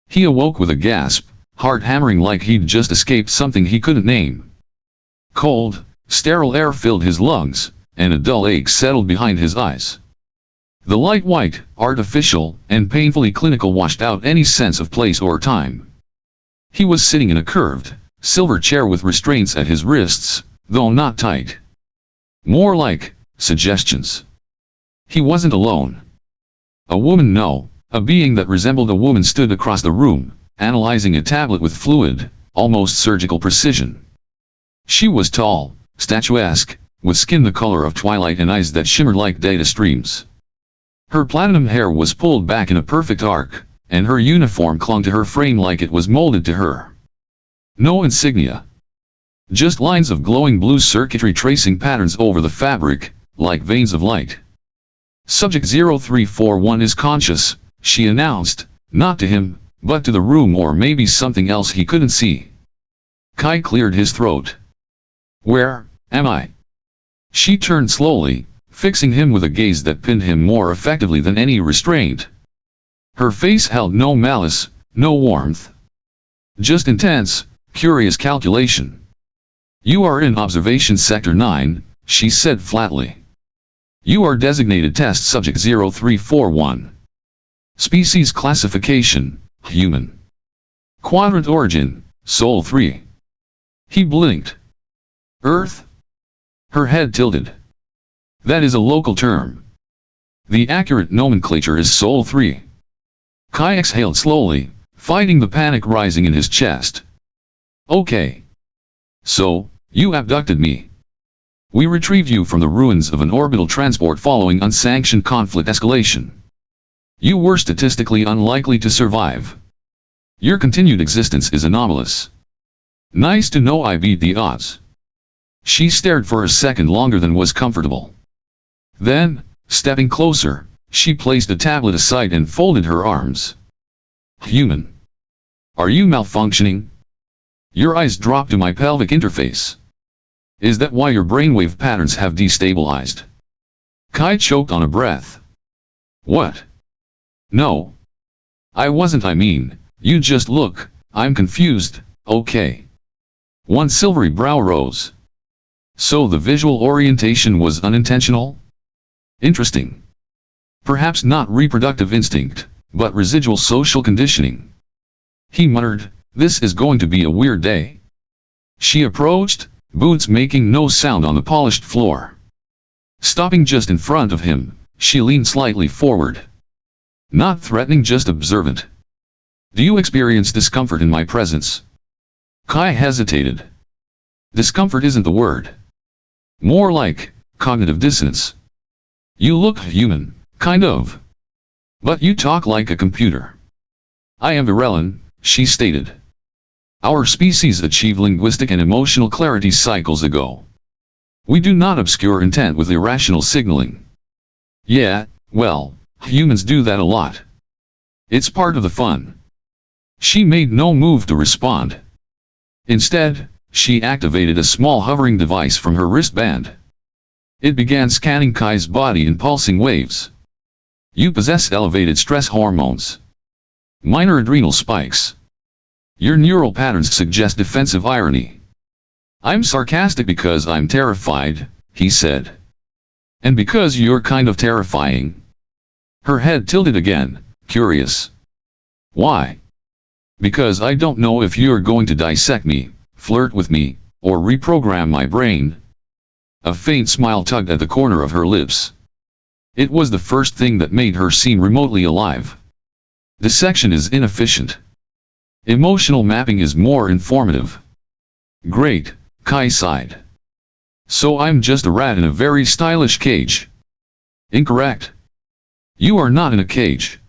He awoke with a gasp, heart hammering like he'd just escaped something he couldn't name. Cold, sterile air filled his lungs, and a dull ache settled behind his eyes. The light white, artificial, and painfully clinical washed out any sense of place or time. He was sitting in a curved, silver chair with restraints at his wrists, though not tight. More like suggestions. He wasn't alone. A woman, no, a being that resembled a woman stood across the room, analyzing a tablet with fluid, almost surgical precision. She was tall, statuesque, with skin the color of twilight and eyes that shimmered like data streams. Her platinum hair was pulled back in a perfect arc, and her uniform clung to her frame like it was molded to her. No insignia. Just lines of glowing blue circuitry tracing patterns over the fabric, like veins of light. Subject 0341 is conscious, she announced, not to him, but to the room or maybe something else he couldn't see. Kai cleared his throat. Where am I? She turned slowly, fixing him with a gaze that pinned him more effectively than any restraint. Her face held no malice, no warmth. Just intense, curious calculation. You are in observation sector 9, she said flatly. You are designated test subject 0341. Species classification, human. Quadrant origin, Sol 3. He blinked. Earth? Her head tilted. That is a local term. The accurate nomenclature is Sol 3. Kai exhaled slowly, fighting the panic rising in his chest. Okay. So, you abducted me. We retrieved you from the ruins of an orbital transport following unsanctioned conflict escalation. You were statistically unlikely to survive. Your continued existence is anomalous. Nice to know I beat the odds. She stared for a second longer than was comfortable. Then, stepping closer, she placed the tablet aside and folded her arms. Human. Are you malfunctioning? Your eyes drop to my pelvic interface. Is that why your brainwave patterns have destabilized? Kai choked on a breath. What? No. I wasn't. I mean, you just look, I'm confused, okay. One silvery brow rose. So the visual orientation was unintentional? Interesting. Perhaps not reproductive instinct, but residual social conditioning. He muttered, this is going to be a weird day. She approached, boots making no sound on the polished floor. Stopping just in front of him, she leaned slightly forward. Not threatening, just observant. Do you experience discomfort in my presence? Kai hesitated. Discomfort isn't the word. More like cognitive dissonance. You look human, kind of. But you talk like a computer. I am Virellan, she stated. Our species achieved linguistic and emotional clarity cycles ago. We do not obscure intent with irrational signaling. Yeah, well, humans do that a lot. It's part of the fun. She made no move to respond. Instead, she activated a small hovering device from her wristband. It began scanning Kai's body in pulsing waves. You possess elevated stress hormones. Minor adrenal spikes. Your neural patterns suggest defensive irony. I'm sarcastic because I'm terrified, he said. And because you're kind of terrifying. Her head tilted again, curious. Why? Because I don't know if you're going to dissect me, flirt with me, or reprogram my brain. A faint smile tugged at the corner of her lips. It was the first thing that made her seem remotely alive. Dissection is inefficient. Emotional mapping is more informative. Great, Kai sighed. So I'm just a rat in a very stylish cage. Incorrect. You are not in a cage.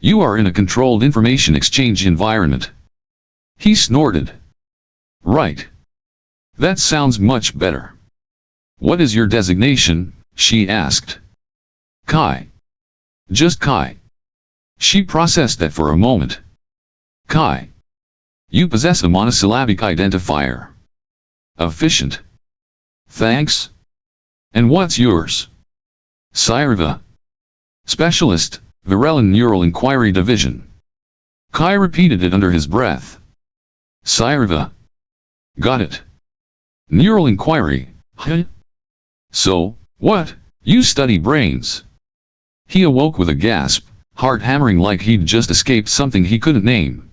You are in a controlled information exchange environment. He snorted. Right. That sounds much better. What is your designation? She asked. Kai. Just Kai. She processed that for a moment. Kai. You possess a monosyllabic identifier. Efficient. Thanks. And what's yours? Sireva. Specialist, Virellan Neural Inquiry Division. Kai repeated it under his breath. Sireva. Got it. Neural inquiry, huh? So, what, you study brains? He awoke with a gasp, heart hammering like he'd just escaped something he couldn't name.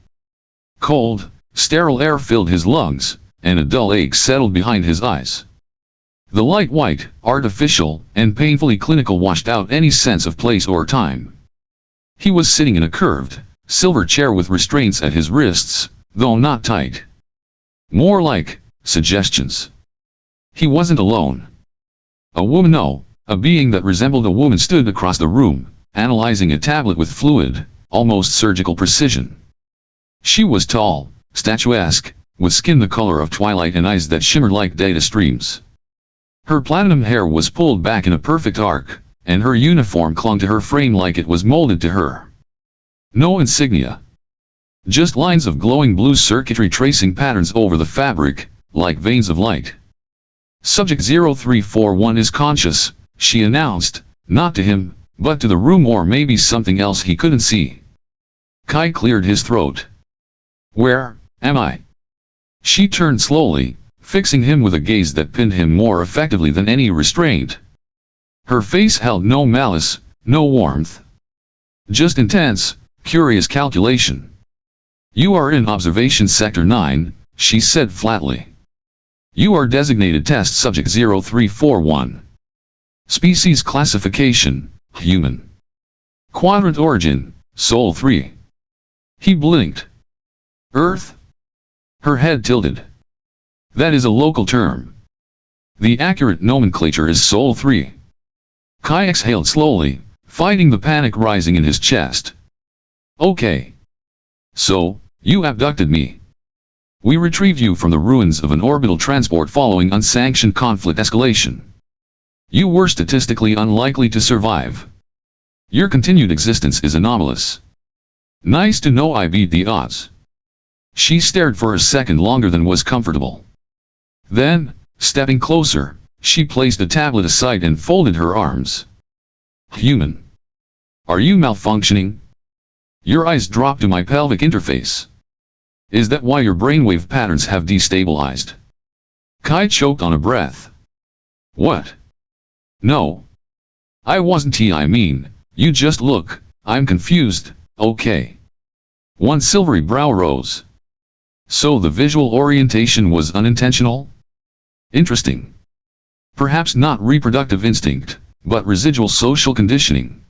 Cold, sterile air filled his lungs, and a dull ache settled behind his eyes. The light white, artificial, and painfully clinical washed out any sense of place or time. He was sitting in a curved, silver chair with restraints at his wrists, though not tight. More like suggestions. He wasn't alone. A woman, no, a being that resembled a woman stood across the room, analyzing a tablet with fluid, almost surgical precision. She was tall, statuesque, with skin the color of twilight and eyes that shimmered like data streams. Her platinum hair was pulled back in a perfect arc, and her uniform clung to her frame like it was molded to her. No insignia. Just lines of glowing blue circuitry tracing patterns over the fabric, like veins of light. Subject 0341 is conscious, she announced, not to him, but to the room or maybe something else he couldn't see. Kai cleared his throat. Where am I? She turned slowly, fixing him with a gaze that pinned him more effectively than any restraint. Her face held no malice, no warmth. Just intense, curious calculation. You are in observation sector 9, she said flatly. You are designated test subject 0341. Species classification, human. Quadrant origin, Sol 3. He blinked. Earth? Her head tilted. That is a local term. The accurate nomenclature is Sol 3. Kai exhaled slowly, fighting the panic rising in his chest. Okay. So, you abducted me. We retrieved you from the ruins of an orbital transport following unsanctioned conflict escalation. You were statistically unlikely to survive. Your continued existence is anomalous. Nice to know I beat the odds. She stared for a second longer than was comfortable. Then, stepping closer, she placed the tablet aside and folded her arms. Human. Are you malfunctioning? Your eyes drop to my pelvic interface. Is that why your brainwave patterns have destabilized? Kai choked on a breath. What? No. I wasn't I mean, you just look, I'm confused, okay. One silvery brow rose. So the visual orientation was unintentional? Interesting. Perhaps not reproductive instinct, but residual social conditioning.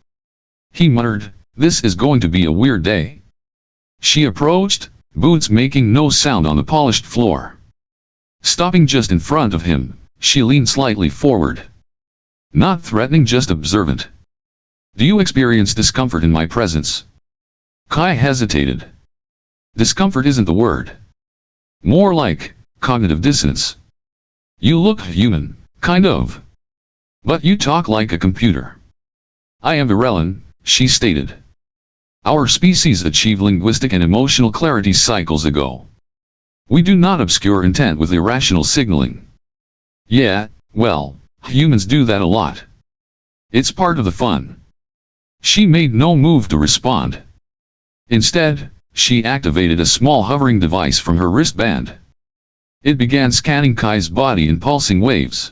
He muttered, this is going to be a weird day. She approached, boots making no sound on the polished floor. Stopping just in front of him, she leaned slightly forward. Not threatening, just observant. Do you experience discomfort in my presence? Kai hesitated. Discomfort isn't the word. More like cognitive dissonance. You look human, kind of. But you talk like a computer. I am Virellan, she stated. Our species achieved linguistic and emotional clarity cycles ago. We do not obscure intent with irrational signaling. Yeah, well, humans do that a lot. It's part of the fun. She made no move to respond. Instead, she activated a small hovering device from her wristband. It began scanning Kai's body in pulsing waves.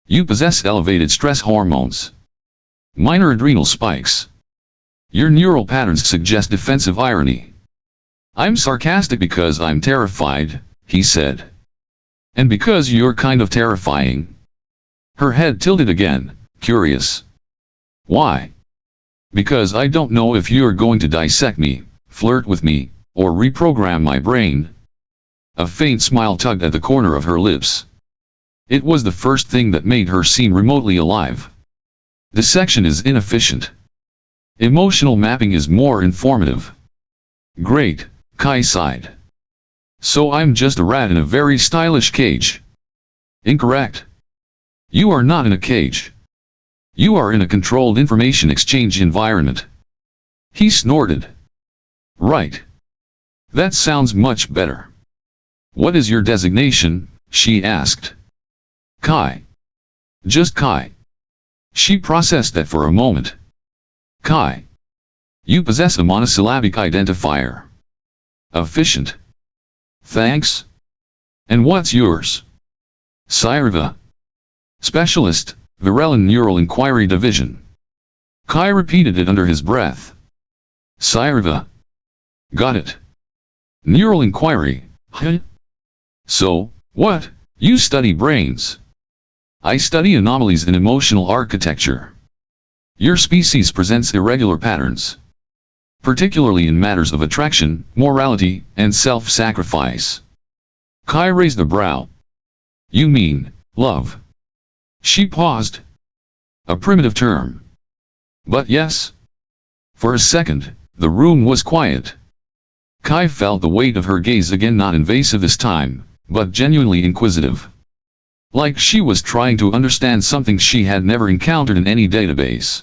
You possess elevated stress hormones. Minor adrenal spikes. Your neural patterns suggest defensive irony. I'm sarcastic because I'm terrified, he said. And because you're kind of terrifying. Her head tilted again, curious. Why? Because I don't know if you're going to dissect me, flirt with me, or reprogram my brain. A faint smile tugged at the corner of her lips. It was the first thing that made her seem remotely alive. Dissection is inefficient. Emotional mapping is more informative. Great, Kai sighed. So I'm just a rat in a very stylish cage. Incorrect. You are not in a cage. You are in a controlled information exchange environment. He snorted. Right. That sounds much better. What is your designation? She asked. Kai. Just Kai. She processed that for a moment. Kai. You possess a monosyllabic identifier. Efficient. Thanks. And what's yours? Sireva. Specialist, Virellan Neural Inquiry Division. Kai repeated it under his breath. Sireva. Got it. Neural inquiry, huh? So, what? You study brains. I study anomalies in emotional architecture. Your species presents irregular patterns, particularly in matters of attraction, morality, and self-sacrifice. Kai raised a brow. You mean, love? She paused. A primitive term. But yes. For a second, the room was quiet. Kai felt the weight of her gaze again, not invasive this time, but genuinely inquisitive. Like she was trying to understand something she had never encountered in any database.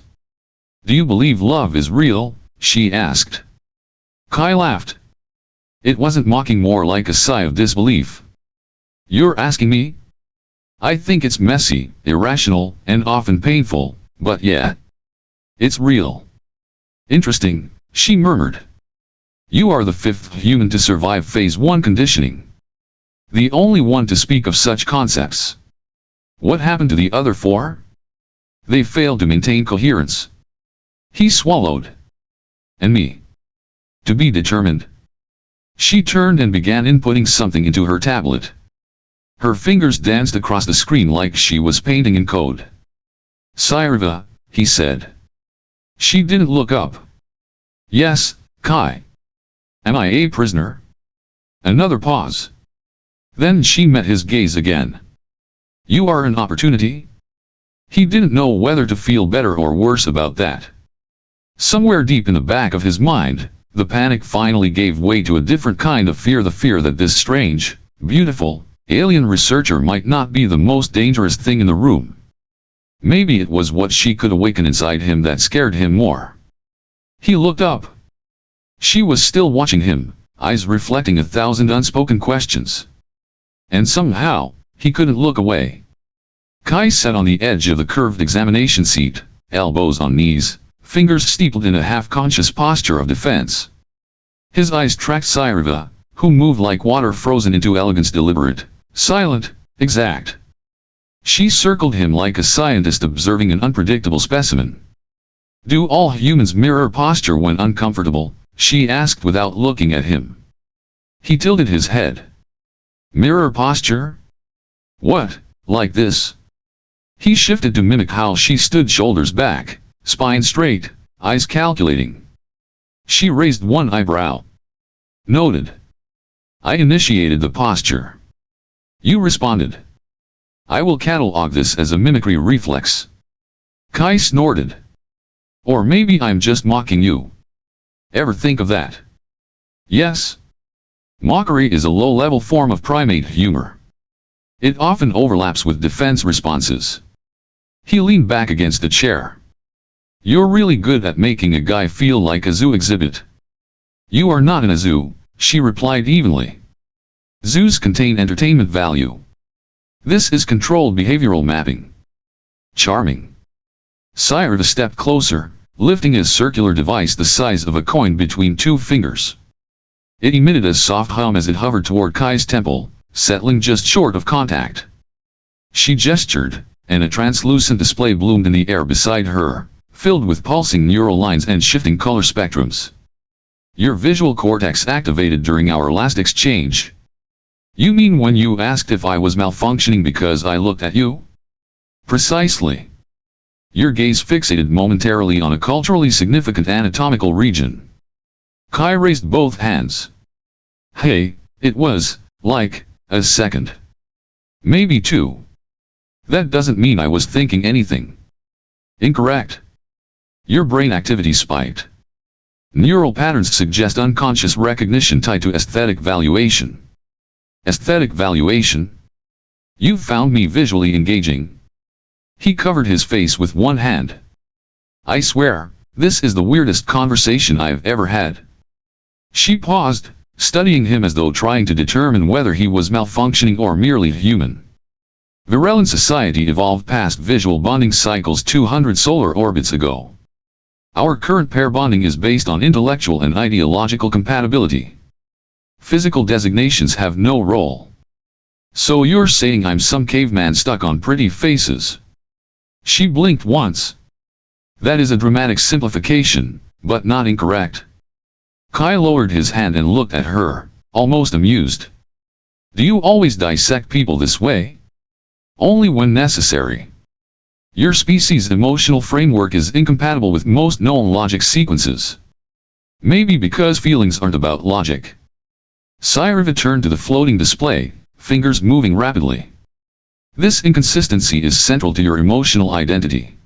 Do you believe love is real? She asked. Kai laughed. It wasn't mocking, more like a sigh of disbelief. You're asking me? I think it's messy, irrational, and often painful, but yeah. It's real. Interesting, she murmured. You are the fifth human to survive Phase 1 conditioning. The only one to speak of such concepts. What happened to the other four? They failed to maintain coherence. He swallowed. And me? To be determined. She turned and began inputting something into her tablet. Her fingers danced across the screen like she was painting in code. Sireva, he said. She didn't look up. Yes, Kai. Am I a prisoner? Another pause. Then she met his gaze again. You are an opportunity? He didn't know whether to feel better or worse about that. Somewhere deep in the back of his mind, the panic finally gave way to a different kind of fear, the fear that this strange, beautiful, alien researcher might not be the most dangerous thing in the room. Maybe it was what she could awaken inside him that scared him more. He looked up. She was still watching him, eyes reflecting 1,000 unspoken questions. And somehow, he couldn't look away. Kai sat on the edge of the curved examination seat, elbows on knees, fingers steepled in a half-conscious posture of defense. His eyes tracked Sireva, who moved like water frozen into elegance, deliberate, silent, exact. She circled him like a scientist observing an unpredictable specimen. Do all humans mirror posture when uncomfortable? She asked without looking at him. He tilted his head. Mirror posture? What, like this? He shifted to mimic how she stood, shoulders back, spine straight, eyes calculating. She raised one eyebrow. Noted. I initiated the posture. You responded. I will catalog this as a mimicry reflex. Kai snorted. Or maybe I'm just mocking you. Ever think of that? Yes. Mockery is a low-level form of primate humor. It often overlaps with defense responses. He leaned back against the chair. You're really good at making a guy feel like a zoo exhibit. You are not in a zoo, she replied evenly. Zoos contain entertainment value. This is controlled behavioral mapping. Charming. Sireva stepped closer, lifting his circular device the size of a coin between two fingers. It emitted a soft hum as it hovered toward Kai's temple, settling just short of contact. She gestured, and a translucent display bloomed in the air beside her, filled with pulsing neural lines and shifting color spectrums. Your visual cortex activated during our last exchange. You mean when you asked if I was malfunctioning because I looked at you? Precisely. Your gaze fixated momentarily on a culturally significant anatomical region. Kai raised both hands. Hey, it was, like, a second. Maybe two. That doesn't mean I was thinking anything. Incorrect. Your brain activity spiked. Neural patterns suggest unconscious recognition tied to aesthetic valuation. Aesthetic valuation? You found me visually engaging. He covered his face with one hand. I swear, this is the weirdest conversation I've ever had. She paused, studying him as though trying to determine whether he was malfunctioning or merely human. Virellan society evolved past visual bonding cycles 200 solar orbits ago. Our current pair bonding is based on intellectual and ideological compatibility. Physical designations have no role. So you're saying I'm some caveman stuck on pretty faces? She blinked once. That is a dramatic simplification, but not incorrect. Kai lowered his hand and looked at her, almost amused. Do you always dissect people this way? Only when necessary. Your species' emotional framework is incompatible with most known logic sequences. Maybe because feelings aren't about logic. Sireva turned to the floating display, fingers moving rapidly. This inconsistency is central to your emotional identity.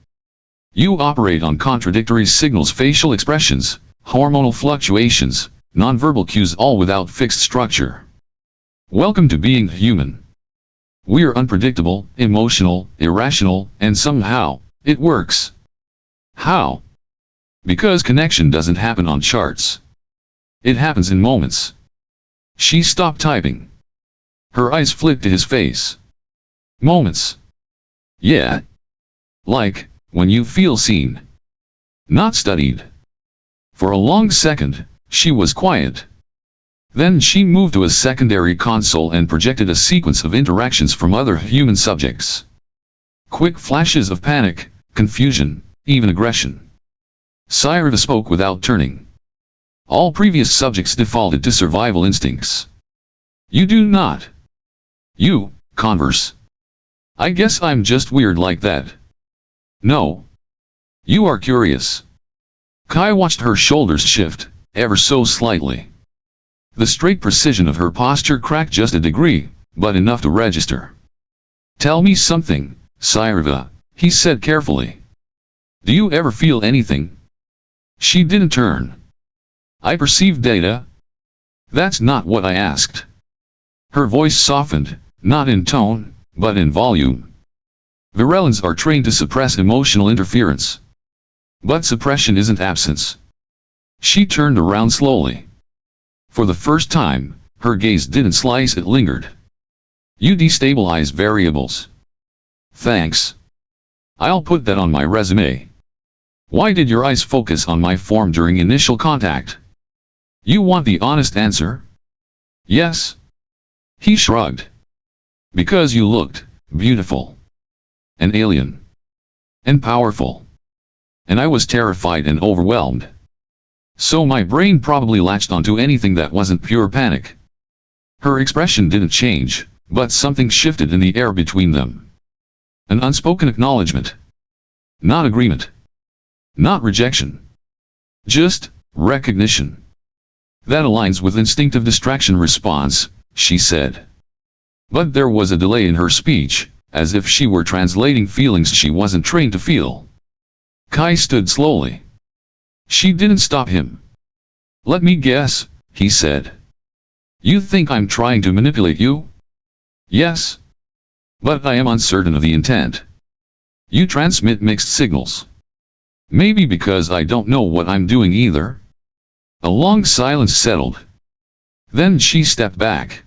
You operate on contradictory signals, facial expressions, hormonal fluctuations, nonverbal cues, all without fixed structure. Welcome to being human. We're unpredictable, emotional, irrational, and somehow, it works. How? Because connection doesn't happen on charts. It happens in moments. She stopped typing. Her eyes flicked to his face. Moments. Yeah. Like, when you feel seen. Not studied. For a long second, she was quiet. Then she moved to a secondary console and projected a sequence of interactions from other human subjects. Quick flashes of panic, confusion, even aggression. Sireva spoke without turning. All previous subjects defaulted to survival instincts. You do not. You, converse. I guess I'm just weird like that. No. You are curious. Kai watched her shoulders shift, ever so slightly. The straight precision of her posture cracked just a degree, but enough to register. Tell me something, Sireva, he said carefully. Do you ever feel anything? She didn't turn. I perceive data. That's not what I asked. Her voice softened, not in tone, but in volume. Virellans are trained to suppress emotional interference. But suppression isn't absence. She turned around slowly. For the first time, her gaze didn't slice, it lingered. You destabilize variables. Thanks. I'll put that on my resume. Why did your eyes focus on my form during initial contact? You want the honest answer? Yes. He shrugged. Because you looked beautiful. And alien. And powerful. And I was terrified and overwhelmed. So my brain probably latched onto anything that wasn't pure panic. Her expression didn't change, but something shifted in the air between them. An unspoken acknowledgement. Not agreement. Not rejection. Just recognition. That aligns with instinctive distraction response, she said. But there was a delay in her speech, as if she were translating feelings she wasn't trained to feel. Kai stood slowly. She didn't stop him. Let me guess, he said. You think I'm trying to manipulate you? Yes. But I am uncertain of the intent. You transmit mixed signals. Maybe because I don't know what I'm doing either. A long silence settled. Then she stepped back.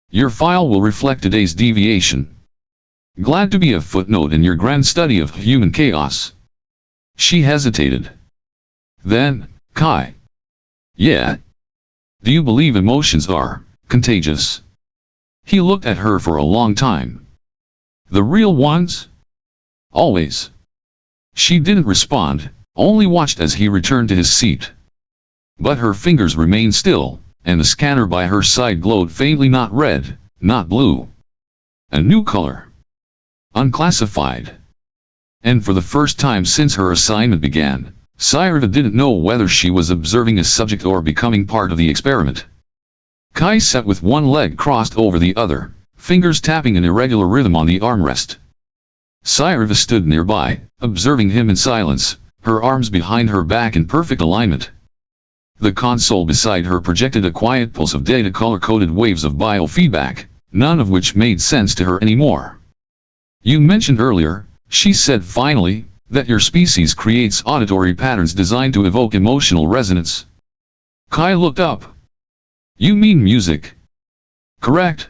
Your file will reflect today's deviation. Glad to be a footnote in your grand study of human chaos. She hesitated. Then, Kai. Yeah. Do you believe emotions are contagious? He looked at her for a long time. The real ones? Always. She didn't respond, only watched as he returned to his seat. But her fingers remained still, and the scanner by her side glowed faintly, not red, not blue. A new color. Unclassified. And for the first time since her assignment began, Sireva didn't know whether she was observing a subject or becoming part of the experiment. Kai sat with one leg crossed over the other, fingers tapping an irregular rhythm on the armrest. Sireva stood nearby, observing him in silence, her arms behind her back in perfect alignment. The console beside her projected a quiet pulse of data, color-coded waves of biofeedback, none of which made sense to her anymore. You mentioned earlier, she said finally, that your species creates auditory patterns designed to evoke emotional resonance. Kai looked up. You mean music? Correct.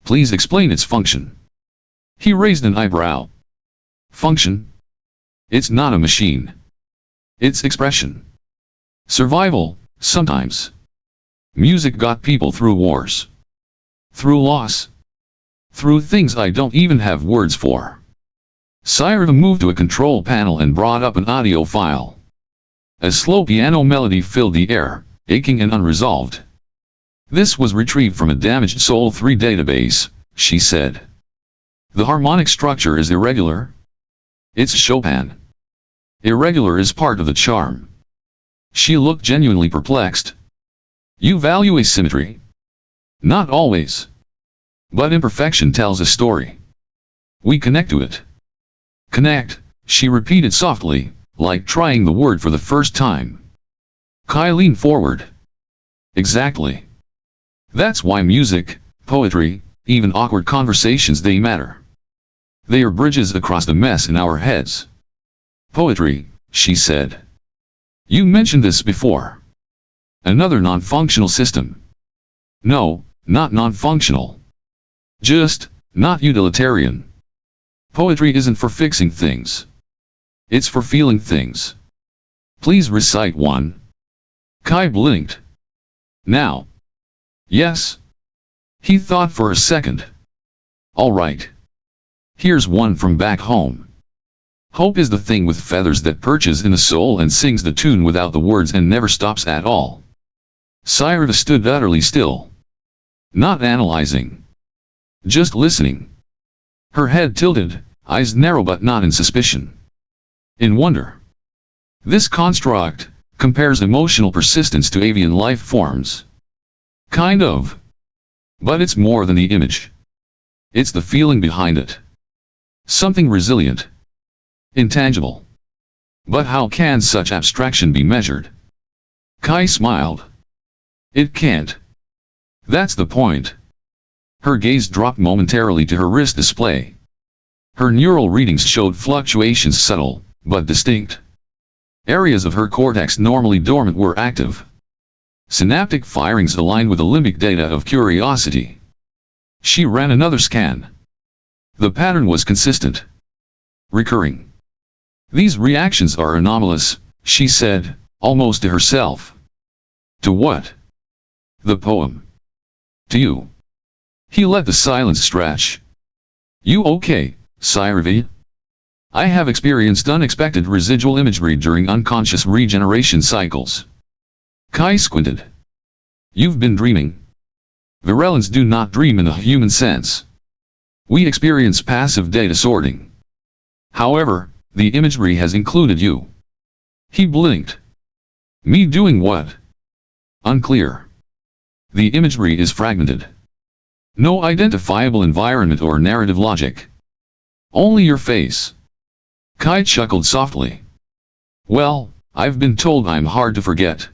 Please explain its function. He raised an eyebrow. Function? It's not a machine. It's expression. Survival, sometimes. Music got people through wars. Through loss. Through things I don't even have words for. Sireva moved to a control panel and brought up an audio file. A slow piano melody filled the air, aching and unresolved. This was retrieved from a damaged Soul 3 database, she said. The harmonic structure is irregular. It's Chopin. Irregular is part of the charm. She looked genuinely perplexed. You value asymmetry? Not always. But imperfection tells a story. We connect to it. Connect, she repeated softly, like trying the word for the first time. Kai leaned forward. Exactly. That's why music, poetry, even awkward conversations, they matter. They are bridges across the mess in our heads. Poetry, she said. You mentioned this before. Another non-functional system. No, not non-functional. Just, not utilitarian. Poetry isn't for fixing things. It's for feeling things. Please recite one. Kai blinked. Now. Yes. He thought for a second. All right. Here's one from back home. Hope is the thing with feathers that perches in the soul and sings the tune without the words and never stops at all. Sireva stood utterly still. Not analyzing. Just listening. Her head tilted, eyes narrow but not in suspicion. In wonder. This construct compares emotional persistence to avian life forms. Kind of. But it's more than the image. It's the feeling behind it. Something resilient. Intangible. But how can such abstraction be measured? Kai smiled. It can't. That's the point. Her gaze dropped momentarily to her wrist display. Her neural readings showed fluctuations subtle, but distinct. Areas of her cortex normally dormant were active. Synaptic firings aligned with the limbic data of curiosity. She ran another scan. The pattern was consistent. Recurring. These reactions are anomalous, she said, almost to herself. To what? The poem. To you. He let the silence stretch. You okay, Sireva? I have experienced unexpected residual imagery during unconscious regeneration cycles. Kai squinted. You've been dreaming. Virellans do not dream in the human sense. We experience passive data sorting. However, the imagery has included you. He blinked. Me doing what? Unclear. The imagery is fragmented. No identifiable environment or narrative logic. Only your face. Kai chuckled softly. Well, I've been told I'm hard to forget.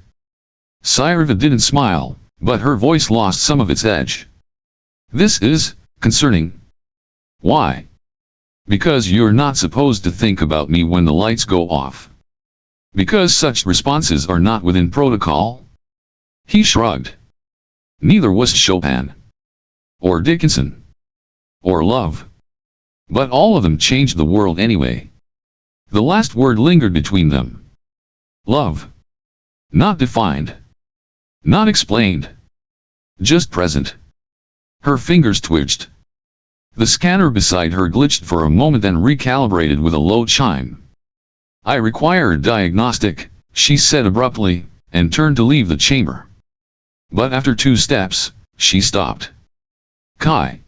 Sireva didn't smile, but her voice lost some of its edge. This is concerning. Why? Because you're not supposed to think about me when the lights go off. Because such responses are not within protocol? He shrugged. Neither was Chopin. Or Dickinson. Or love. But all of them changed the world anyway. The last word lingered between them. Love. Not defined. Not explained. Just present. Her fingers twitched. The scanner beside her glitched for a moment and recalibrated with a low chime. I require a diagnostic, she said abruptly, and turned to leave the chamber. But after 2 steps, she stopped. Kai.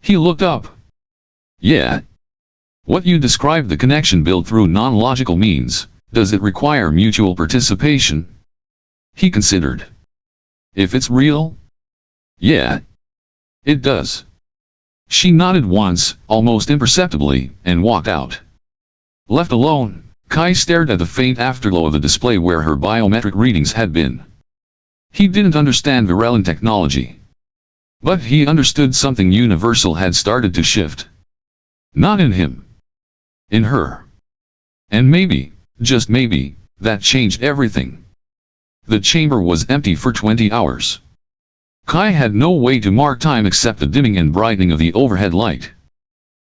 He looked up. Yeah. What you described, the connection built through non-logical means, does it require mutual participation? He considered. If it's real? Yeah. It does. She nodded once, almost imperceptibly, and walked out. Left alone, Kai stared at the faint afterglow of the display where her biometric readings had been. He didn't understand Virellan technology. But he understood something universal had started to shift. Not in him. In her. And maybe, just maybe, that changed everything. The chamber was empty for 20 hours. Kai had no way to mark time except the dimming and brightening of the overhead light.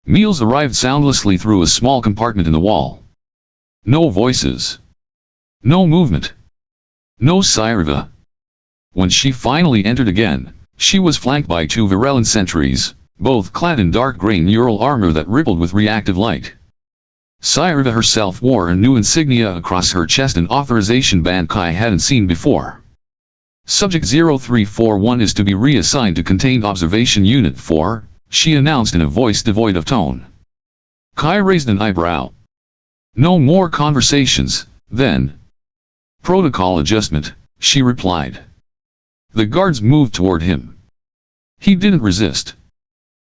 Meals arrived soundlessly through a small compartment in the wall. No voices. No movement. No Sireva. When she finally entered again, she was flanked by two Virellan sentries, both clad in dark gray neural armor that rippled with reactive light. Sireva herself wore a new insignia across her chest, an authorization band Kai hadn't seen before. Subject 0341 is to be reassigned to Contained Observation Unit 4, she announced in a voice devoid of tone. Kai raised an eyebrow. No more conversations, then. Protocol adjustment, she replied. The guards moved toward him. He didn't resist.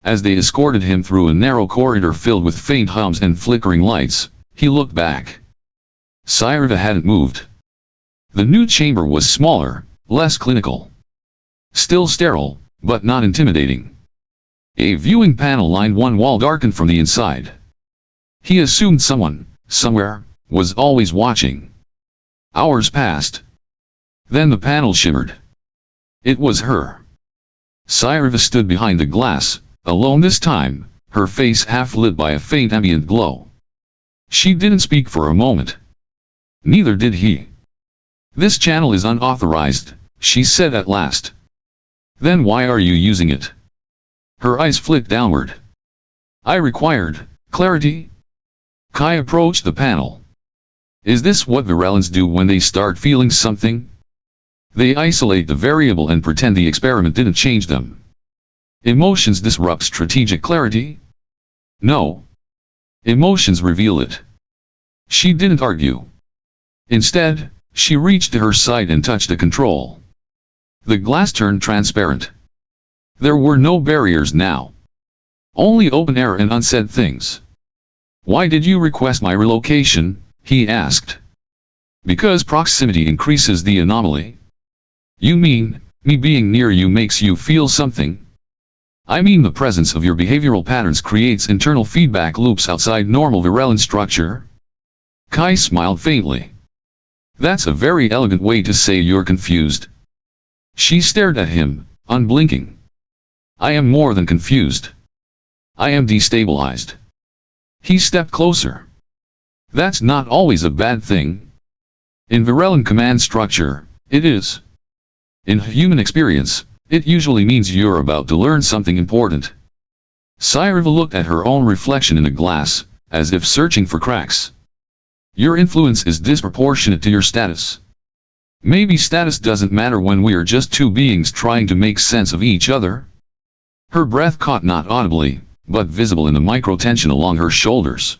As they escorted him through a narrow corridor filled with faint hums and flickering lights, he looked back. Sireva hadn't moved. The new chamber was smaller, less clinical. Still sterile, but not intimidating. A viewing panel lined one wall, darkened from the inside. He assumed someone, somewhere, was always watching. Hours passed. Then the panel shimmered. It was her. Sireva stood behind the glass, alone this time, her face half lit by a faint ambient glow. She didn't speak for a moment. Neither did he. This channel is unauthorized, she said at last. Then why are you using it? Her eyes flicked downward. I required clarity. Kai approached the panel. Is this what Virellans do when they start feeling something? They isolate the variable and pretend the experiment didn't change them. Emotions disrupt strategic clarity? No. Emotions reveal it. She didn't argue. Instead, she reached to her side and touched a control. The glass turned transparent. There were no barriers now. Only open air and unsaid things. Why did you request my relocation? He asked. Because proximity increases the anomaly. You mean, me being near you makes you feel something? I mean the presence of your behavioral patterns creates internal feedback loops outside normal Virellan structure. Kai smiled faintly. That's a very elegant way to say you're confused. She stared at him, unblinking. I am more than confused. I am destabilized. He stepped closer. That's not always a bad thing. In Virellan command structure, it is. In human experience, it usually means you're about to learn something important. Sireva looked at her own reflection in a glass, as if searching for cracks. Your influence is disproportionate to your status. Maybe status doesn't matter when we're just two beings trying to make sense of each other. Her breath caught not audibly, but visible in the micro-tension along her shoulders.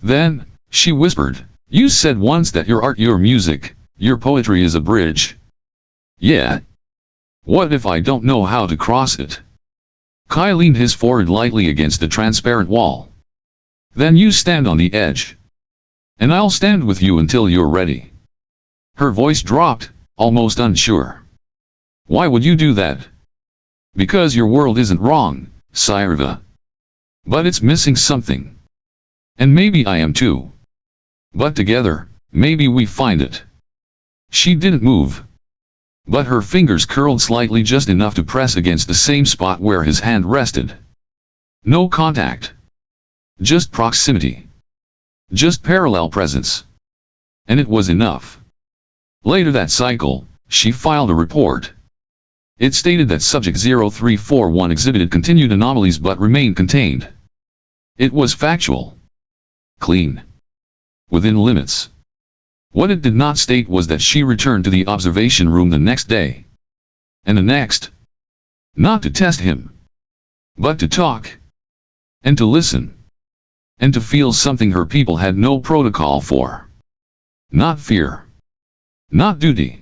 Then, she whispered, you said once that your art, your music, your poetry is a bridge. Yeah. What if I don't know how to cross it? Kai leaned his forehead lightly against the transparent wall. Then you stand on the edge. And I'll stand with you until you're ready. Her voice dropped, almost unsure. Why would you do that? Because your world isn't wrong, Sireva. But it's missing something. And maybe I am too. But together, maybe we find it. She didn't move. But her fingers curled slightly, just enough to press against the same spot where his hand rested. No contact. Just proximity. Just parallel presence. And it was enough. Later that cycle, she filed a report. It stated that Subject 0341 exhibited continued anomalies but remained contained. It was factual. Clean. Within limits. What it did not state was that she returned to the observation room the next day. And the next. Not to test him. But to talk. And to listen. And to feel something her people had no protocol for. Not fear. Not duty.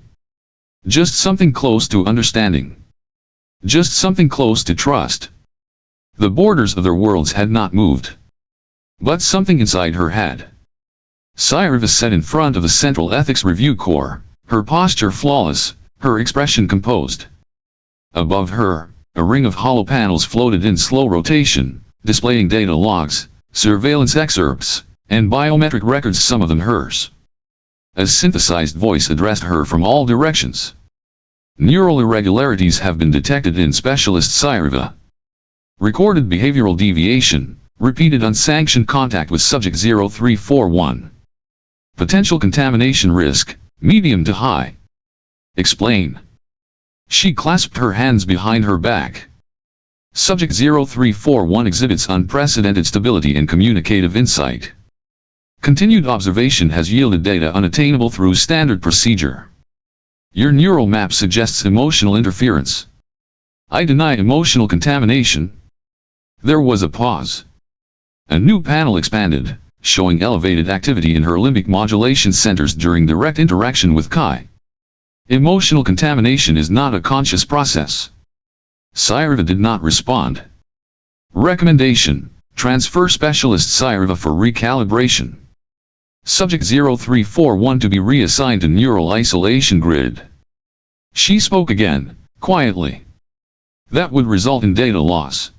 Just something close to understanding. Just something close to trust. The borders of their worlds had not moved. But something inside her had. Sireva sat in front of the Central Ethics Review Corps, her posture flawless, her expression composed. Above her, a ring of hollow panels floated in slow rotation, displaying data logs, surveillance excerpts, and biometric records, some of them hers. A synthesized voice addressed her from all directions. Neural irregularities have been detected in Specialist Sireva. Recorded behavioral deviation, repeated unsanctioned contact with Subject 0341. Potential contamination risk, medium to high. Explain. She clasped her hands behind her back. Subject 0341 exhibits unprecedented stability and communicative insight. Continued observation has yielded data unattainable through standard procedure. Your neural map suggests emotional interference. I deny emotional contamination. There was a pause. A new panel expanded, showing elevated activity in her limbic modulation centers during direct interaction with Kai. Emotional contamination is not a conscious process. Sireva did not respond. Recommendation: transfer specialist Sireva for recalibration. Subject 0341 to be reassigned to neural isolation grid. She spoke again, quietly. That would result in data loss.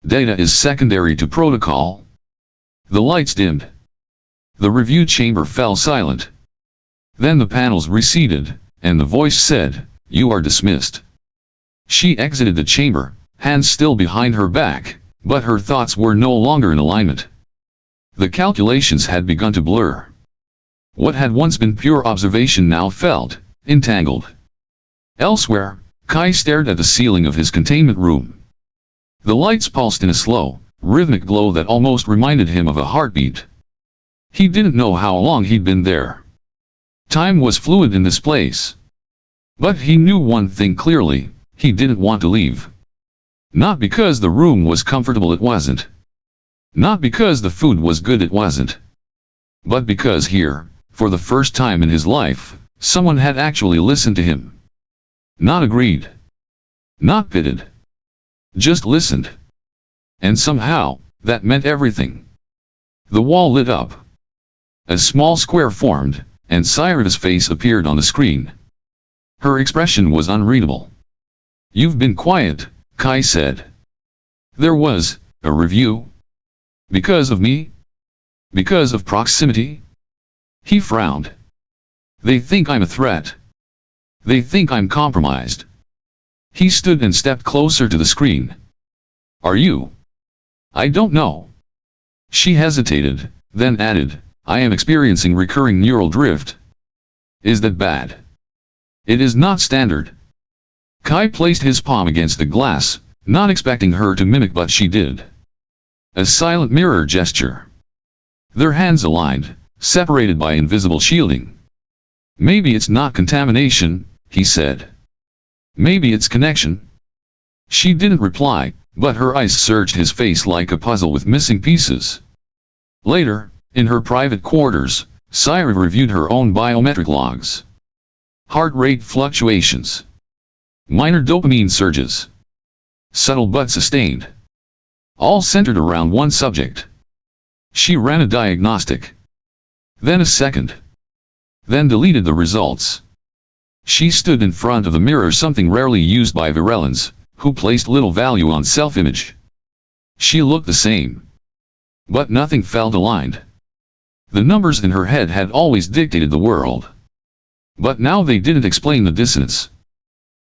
Data is secondary to protocol. The lights dimmed. The review chamber fell silent. Then the panels receded, and the voice said, "You are dismissed." She exited the chamber, hands still behind her back, but her thoughts were no longer in alignment. The calculations had begun to blur. What had once been pure observation now felt entangled. Elsewhere, Kai stared at the ceiling of his containment room. The lights pulsed in a slow, rhythmic glow that almost reminded him of a heartbeat. He didn't know how long he'd been there. Time was fluid in this place. But he knew one thing clearly: he didn't want to leave. Not because the room was comfortable, it wasn't. Not because the food was good, it wasn't. But because here, for the first time in his life, someone had actually listened to him. Not agreed. Not pitted. Just listened. And somehow, that meant everything. The wall lit up. A small square formed, and Sireva's face appeared on the screen. Her expression was unreadable. "You've been quiet," Kai said. "There was a review? Because of me? Because of proximity?" He frowned. "They think I'm a threat. They think I'm compromised." He stood and stepped closer to the screen. "Are you?" "I don't know." She hesitated, then added, "I am experiencing recurring neural drift." "Is that bad?" "It is not standard." Kai placed his palm against the glass, not expecting her to mimic, but she did. A silent mirror gesture. Their hands aligned, separated by invisible shielding. "Maybe it's not contamination," he said. "Maybe it's connection." She didn't reply, but her eyes searched his face like a puzzle with missing pieces. Later, in her private quarters, Sireva reviewed her own biometric logs. Heart rate fluctuations. Minor dopamine surges. Subtle but sustained. All centered around one subject. She ran a diagnostic. Then a second. Then deleted the results. She stood in front of the mirror, something rarely used by Virellans, who placed little value on self-image. She looked the same. But nothing felt aligned. The numbers in her head had always dictated the world. But now they didn't explain the dissonance.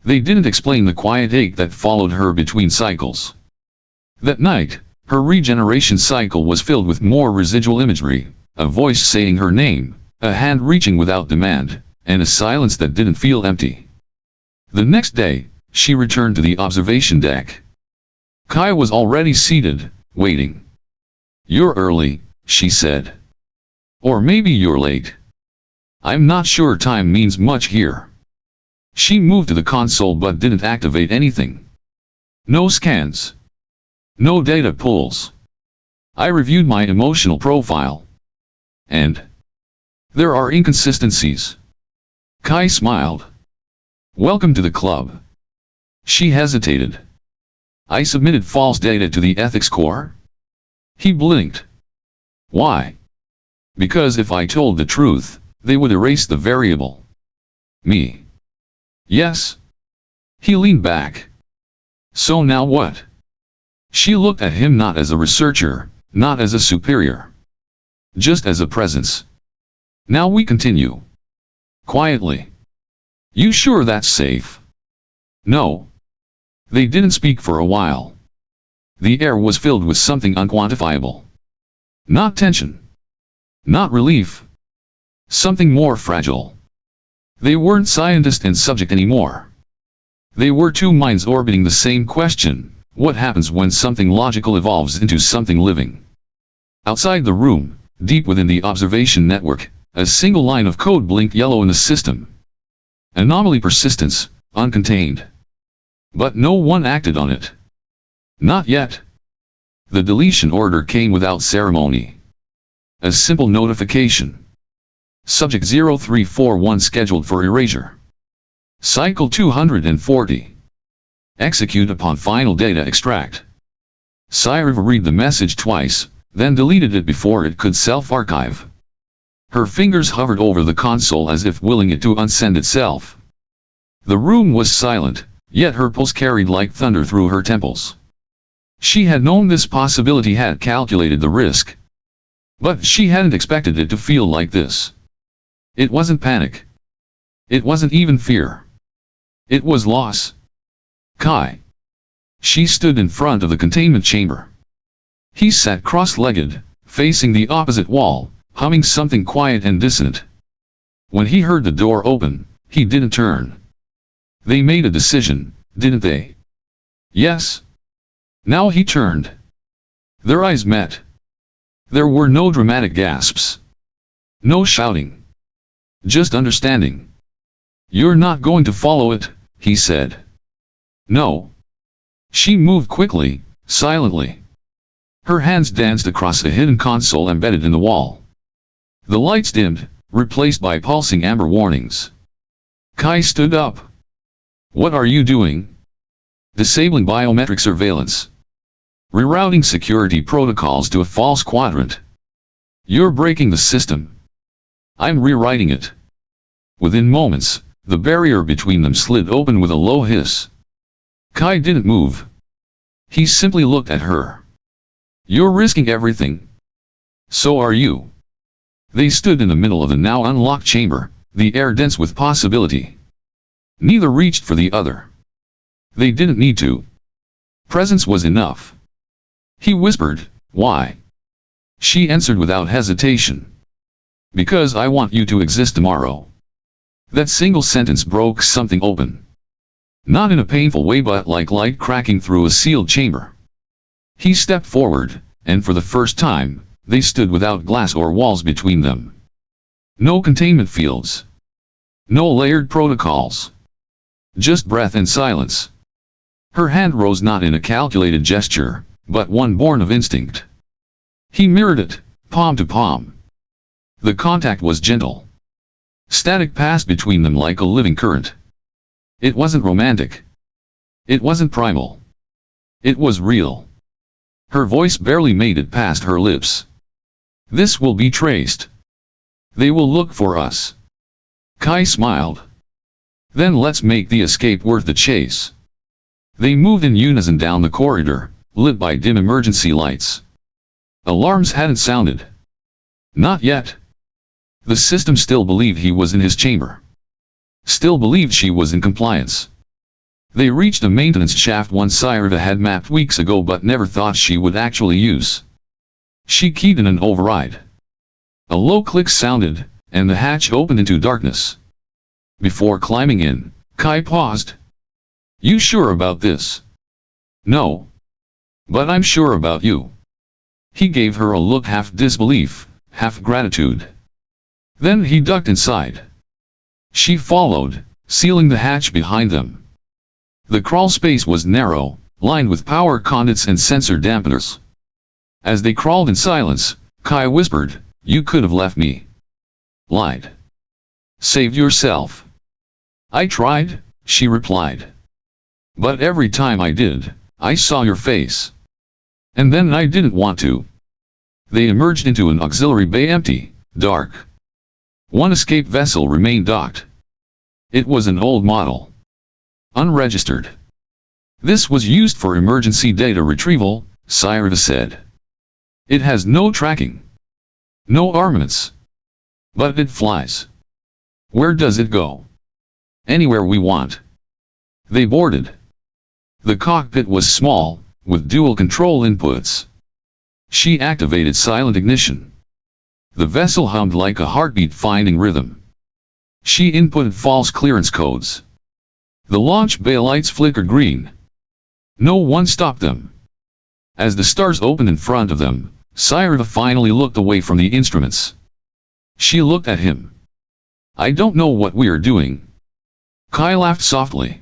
They didn't explain the quiet ache that followed her between cycles. That night, her regeneration cycle was filled with more residual imagery, a voice saying her name, a hand reaching without demand, and a silence that didn't feel empty. The next day, she returned to the observation deck. Kai was already seated, waiting. "You're early," she said. "Or maybe you're late. I'm not sure time means much here." She moved to the console but didn't activate anything. No scans. No data pulls. I reviewed my emotional profile. And there are inconsistencies. Kai smiled. "Welcome to the club." She hesitated. "I submitted false data to the ethics core?" He blinked. "Why?" "Because if I told the truth, they would erase the variable." "Me?" "Yes." He leaned back. "So now what?" She looked at him, not as a researcher, not as a superior. Just as a presence. "Now we continue." Quietly. "You sure that's safe?" "No." They didn't speak for a while. The air was filled with something unquantifiable. Not tension. Not relief. Something more fragile. They weren't scientist and subject anymore. They were two minds orbiting the same question: what happens when something logical evolves into something living? Outside the room, deep within the observation network, a single line of code blinked yellow in the system. Anomaly persistence, uncontained. But no one acted on it. Not yet. The deletion order came without ceremony. A simple notification. Subject 0341 scheduled for erasure. Cycle 240. Execute upon final data extract. Sireva read the message twice, then deleted it before it could self-archive. Her fingers hovered over the console as if willing it to unsend itself. The room was silent, yet her pulse carried like thunder through her temples. She had known this possibility, had calculated the risk. But she hadn't expected it to feel like this. It wasn't panic. It wasn't even fear. It was loss. Kai. She stood in front of the containment chamber. He sat cross-legged, facing the opposite wall, humming something quiet and dissonant. When he heard the door open, he didn't turn. They made a decision, didn't they? Yes. Now he turned. Their eyes met. There were no dramatic gasps. No shouting. Just understanding. "You're not going to follow it," he said. "No." She moved quickly, silently. Her hands danced across a hidden console embedded in the wall. The lights dimmed, replaced by pulsing amber warnings. Kai stood up. "What are you doing?" "Disabling biometric surveillance. Rerouting security protocols to a false quadrant." "You're breaking the system." "I'm rewriting it." Within moments, the barrier between them slid open with a low hiss. Kai didn't move. He simply looked at her. "You're risking everything." "So are you." They stood in the middle of the now unlocked chamber, the air dense with possibility. Neither reached for the other. They didn't need to. Presence was enough. He whispered, "Why?" She answered without hesitation. "Because I want you to exist tomorrow." That single sentence broke something open. Not in a painful way, but like light cracking through a sealed chamber. He stepped forward, and for the first time, they stood without glass or walls between them. No containment fields. No layered protocols. Just breath and silence. Her hand rose not in a calculated gesture, but one born of instinct. He mirrored it, palm to palm. The contact was gentle. Static passed between them like a living current. It wasn't romantic. It wasn't primal. It was real. Her voice barely made it past her lips. "This will be traced. They will look for us." Kai smiled. "Then let's make the escape worth the chase." They moved in unison down the corridor, lit by dim emergency lights. Alarms hadn't sounded. Not yet. The system still believed he was in his chamber. Still believed she was in compliance. They reached a maintenance shaft one Sireva had mapped weeks ago but never thought she would actually use. She keyed in an override. A low click sounded, and the hatch opened into darkness. Before climbing in, Kai paused. "You sure about this?" "No. But I'm sure about you." He gave her a look, half disbelief, half gratitude. Then he ducked inside. She followed, sealing the hatch behind them. The crawl space was narrow, lined with power conduits and sensor dampeners. As they crawled in silence, Kai whispered, "You could have left me." "Lied." "Saved yourself." "I tried," she replied. "But every time I did, I saw your face. And then I didn't want to." They emerged into an auxiliary bay, empty, dark. One escape vessel remained docked. It was an old model. Unregistered. "This was used for emergency data retrieval," Sireva said. "It has no tracking. No armaments. But it flies." "Where does it go?" "Anywhere we want." They boarded. The cockpit was small, with dual control inputs. She activated silent ignition. The vessel hummed like a heartbeat, finding rhythm. She inputted false clearance codes. The launch bay lights flickered green. No one stopped them. As the stars opened in front of them, Sireva finally looked away from the instruments. She looked at him. "I don't know what we're doing." Kai laughed softly.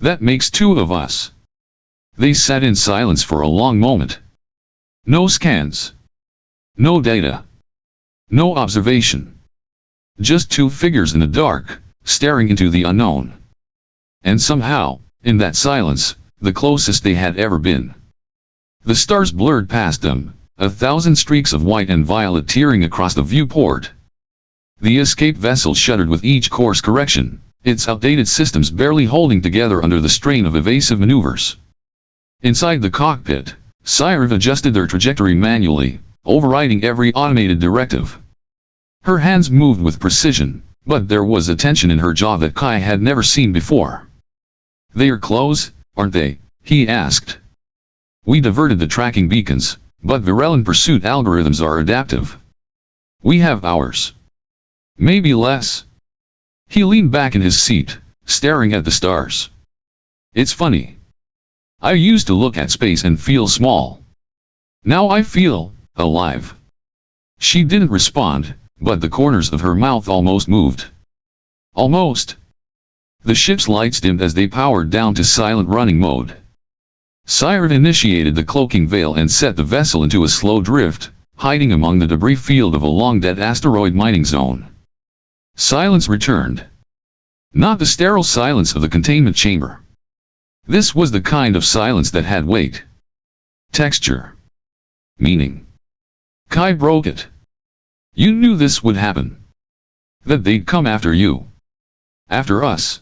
"That makes two of us." They sat in silence for a long moment. No scans. No data. No observation. Just two figures in the dark, staring into the unknown. And somehow, in that silence, the closest they had ever been. The stars blurred past them, 1,000 streaks of white and violet tearing across the viewport. The escape vessel shuddered with each course correction, its outdated systems barely holding together under the strain of evasive maneuvers. Inside the cockpit, Sireva adjusted their trajectory manually, overriding every automated directive. Her hands moved with precision, but there was a tension in her jaw that Kai had never seen before. "They're close, aren't they?" he asked. "We diverted the tracking beacons, but Virellan pursuit algorithms are adaptive. We have hours. Maybe less." He leaned back in his seat, staring at the stars. "It's funny. I used to look at space and feel small. Now I feel alive." She didn't respond, but the corners of her mouth almost moved. Almost. The ship's lights dimmed as they powered down to silent running mode. Sireva initiated the cloaking veil and set the vessel into a slow drift, hiding among the debris field of a long-dead asteroid mining zone. Silence returned. Not the sterile silence of the containment chamber. This was the kind of silence that had weight, texture, meaning. Kai broke it. "You knew this would happen. That they'd come after you. After us.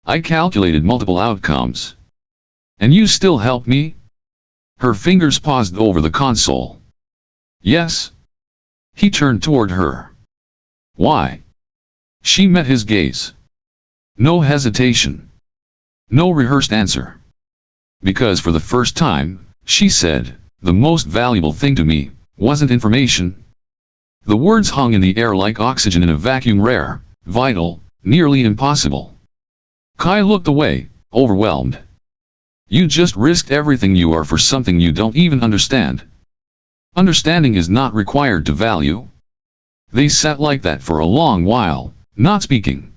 I calculated multiple outcomes. And you still helped me?" Her fingers paused over the console. "Yes." He turned toward her. "Why?" She met his gaze. No hesitation. No rehearsed answer. "Because for the first time," she said, "the most valuable thing to me wasn't information." The words hung in the air like oxygen in a vacuum, rare, vital, nearly impossible. Kai looked away, overwhelmed. "You just risked everything you are for something you don't even understand." Understanding is not required to value. They sat like that for a long while, not speaking.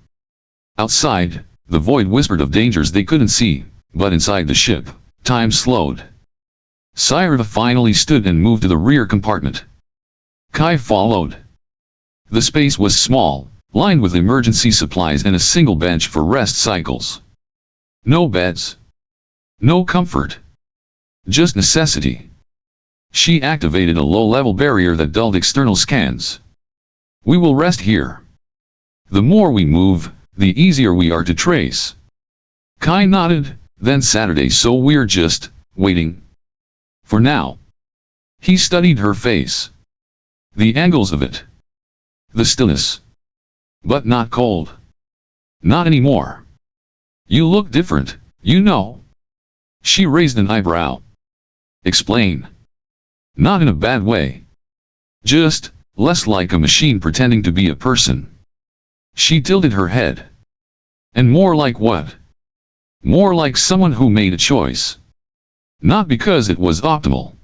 Outside, the void whispered of dangers they couldn't see, but inside the ship, time slowed. Sireva finally stood and moved to the rear compartment. Kai followed. The space was small, lined with emergency supplies and a single bench for rest cycles. No beds. No comfort. Just necessity. She activated a low-level barrier that dulled external scans. "We will rest here. The more we move, the easier we are to trace." Kai nodded, "Then Saturday, so we're just waiting. For now." He studied her face. The angles of it. The stillness. But not cold. Not anymore. "You look different, you know." She raised an eyebrow. "Explain." "Not in a bad way. Just less like a machine pretending to be a person." She tilted her head. "And more like what?" "More like someone who made a choice. Not because it was optimal,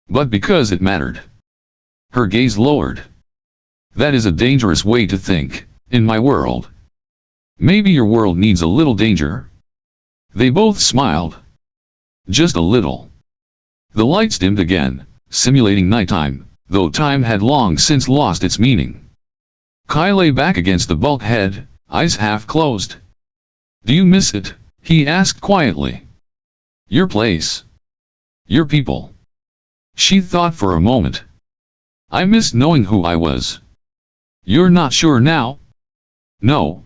but because it mattered." Her gaze lowered. "That is a dangerous way to think, in my world. Maybe your world needs a little danger." They both smiled. Just a little. The lights dimmed again, simulating nighttime, though time had long since lost its meaning. Kai lay back against the bulkhead, eyes half closed. "Do you miss it?" he asked quietly. "Your place. Your people." She thought for a moment. "I miss knowing who I was." "You're not sure now?" "No.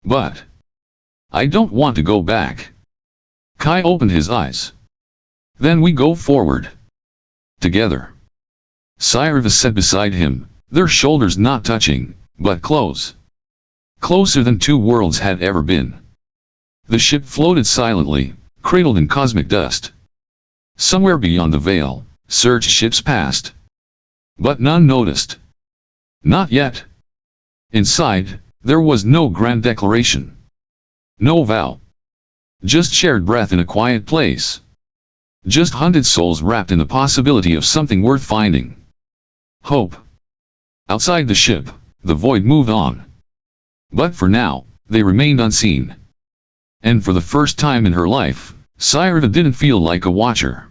But I don't want to go back." Kai opened his eyes. "Then we go forward. Together." Sireva sat beside him, their shoulders not touching, but close. Closer than two worlds had ever been. The ship floated silently, cradled in cosmic dust. Somewhere beyond the veil, search ships passed. But none noticed. Not yet. Inside, there was no grand declaration. No vow. Just shared breath in a quiet place. Just hunted souls wrapped in the possibility of something worth finding. Hope. Outside the ship, the void moved on. But for now, they remained unseen. And for the first time in her life, Sireva didn't feel like a watcher.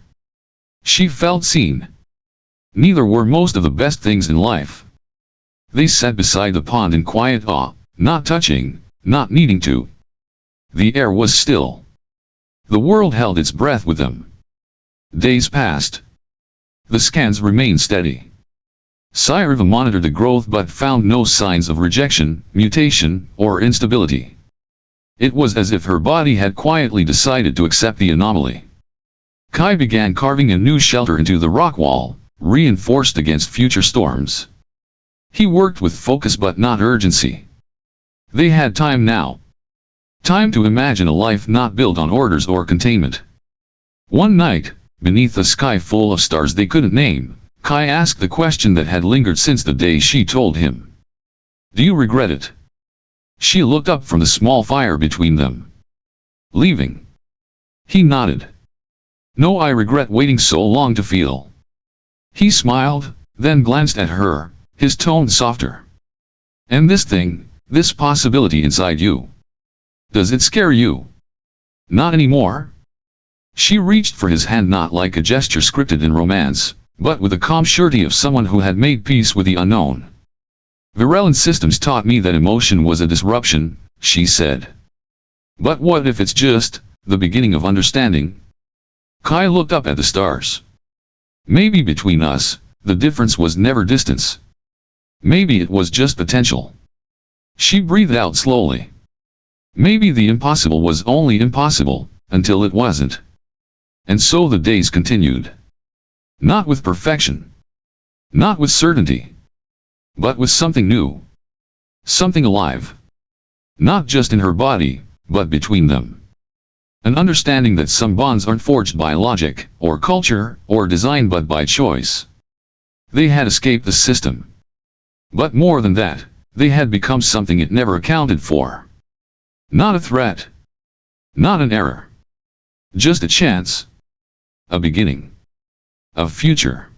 She felt seen. Neither were most of the best things in life. They sat beside the pond in quiet awe, not touching, not needing to. The air was still. The world held its breath with them. Days passed. The scans remained steady. Sireva monitored the growth but found no signs of rejection, mutation, or instability. It was as if her body had quietly decided to accept the anomaly. Kai began carving a new shelter into the rock wall, reinforced against future storms. He worked with focus but not urgency. They had time now. Time to imagine a life not built on orders or containment. One night, beneath a sky full of stars they couldn't name, Kai asked the question that had lingered since the day she told him. "Do you regret it?" She looked up from the small fire between them. "Leaving?" He nodded. "No, I regret waiting so long to feel." He smiled, then glanced at her, his tone softer. "And this thing, this possibility inside you. Does it scare you?" "Not anymore." She reached for his hand, not like a gesture scripted in romance, but with the calm surety of someone who had made peace with the unknown. "Virellan systems taught me that emotion was a disruption," she said. "But what if it's just the beginning of understanding?" Kai looked up at the stars. "Maybe between us, the difference was never distance. Maybe it was just potential." She breathed out slowly. Maybe the impossible was only impossible, until it wasn't. And so the days continued. Not with perfection. Not with certainty. But with something new. Something alive. Not just in her body, but between them. An understanding that some bonds aren't forged by logic, or culture, or design but by choice. They had escaped the system. But more than that, they had become something it never accounted for. Not a threat. Not an error. Just a chance. A beginning. A future.